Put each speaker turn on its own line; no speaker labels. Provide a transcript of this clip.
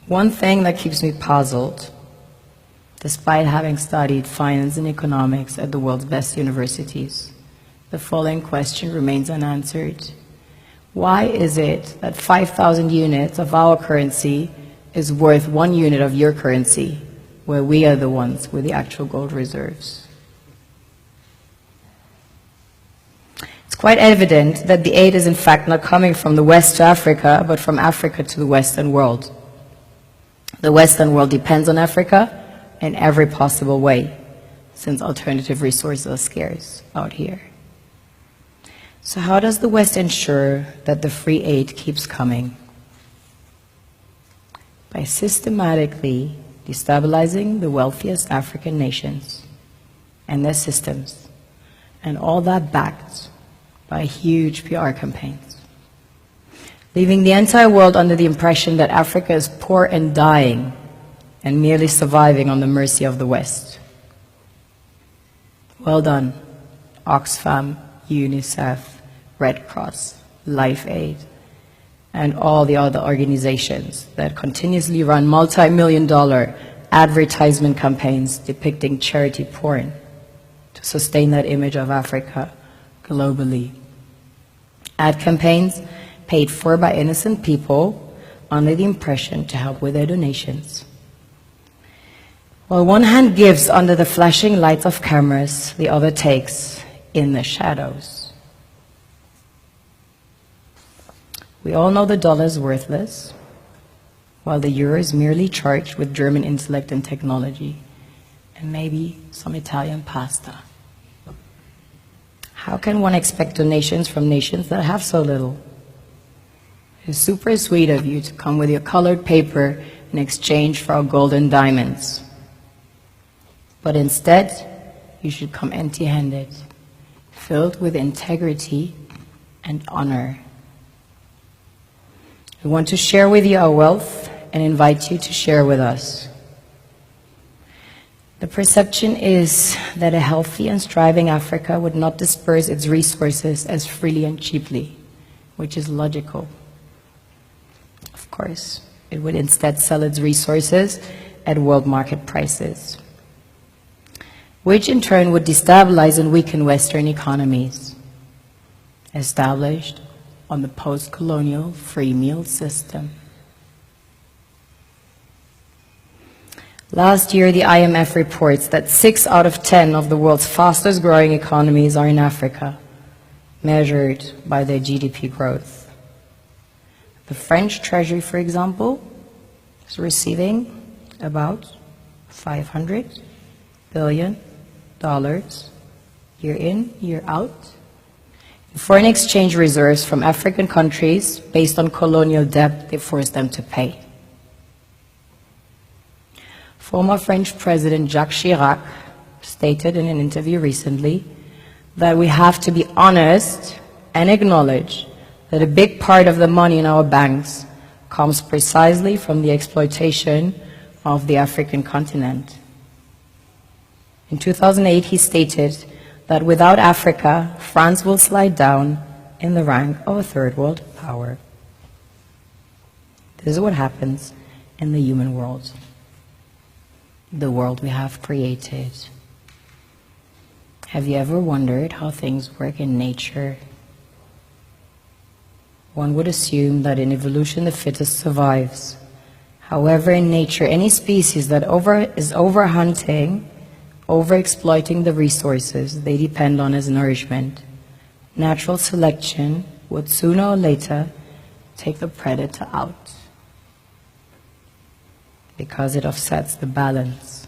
One thing that keeps me puzzled, despite having studied finance and economics at the world's best universities, the following question remains unanswered. Why is it that 5,000 units of our currency is worth 1 unit of your currency, where we are the ones with the actual gold reserves? It's quite evident that the aid is in fact not coming from the West to Africa, but from Africa to the Western world. The Western world depends on Africa in every possible way, since alternative resources are scarce out here. So how does the West ensure that the free aid keeps coming? By systematically destabilizing the wealthiest African nations and their systems, and all that backed by huge PR campaigns, leaving the entire world under the impression that Africa is poor and dying and merely surviving on the mercy of the West. Well done, Oxfam, UNICEF, Red Cross, Life Aid, and all the other organizations that continuously run multi-million-dollar advertisement campaigns depicting charity porn to sustain that image of Africa globally. Ad campaigns paid for by innocent people under the impression to help with their donations. While one hand gives under the flashing lights of cameras, the other takes in the shadows. We all know the dollar is worthless, while the euro is merely charged with German intellect and technology, and maybe some Italian pasta. How can one expect donations from nations that have so little? It's super sweet of you to come with your colored paper in exchange for our gold and diamonds. But instead, you should come empty-handed, filled with integrity and honor. We want to share with you our wealth and invite you to share with us. The perception is that a healthy and striving Africa would not disperse its resources as freely and cheaply, which is logical. Of course, it would instead sell its resources at world market prices, which in turn would destabilize and weaken Western economies, established on the post-colonial free meal system. Last year, the IMF reports that 6 out of 10 of the world's fastest growing economies are in Africa, measured by their GDP growth. The French Treasury, for example, is receiving about $500 billion year in, year out, in foreign exchange reserves from African countries based on colonial debt they forced them to pay. Former French President Jacques Chirac stated in an interview recently that we have to be honest and acknowledge that a big part of the money in our banks comes precisely from the exploitation of the African continent. In 2008, he stated that without Africa, France will slide down in the rank of a third world power. This is what happens in the human world, the world we have created. Have you ever wondered how things work in nature? One would assume that in evolution the fittest survives. However, in nature, any species that is overhunting, overexploiting the resources they depend on as nourishment, natural selection would sooner or later take the predator out, because it offsets the balance.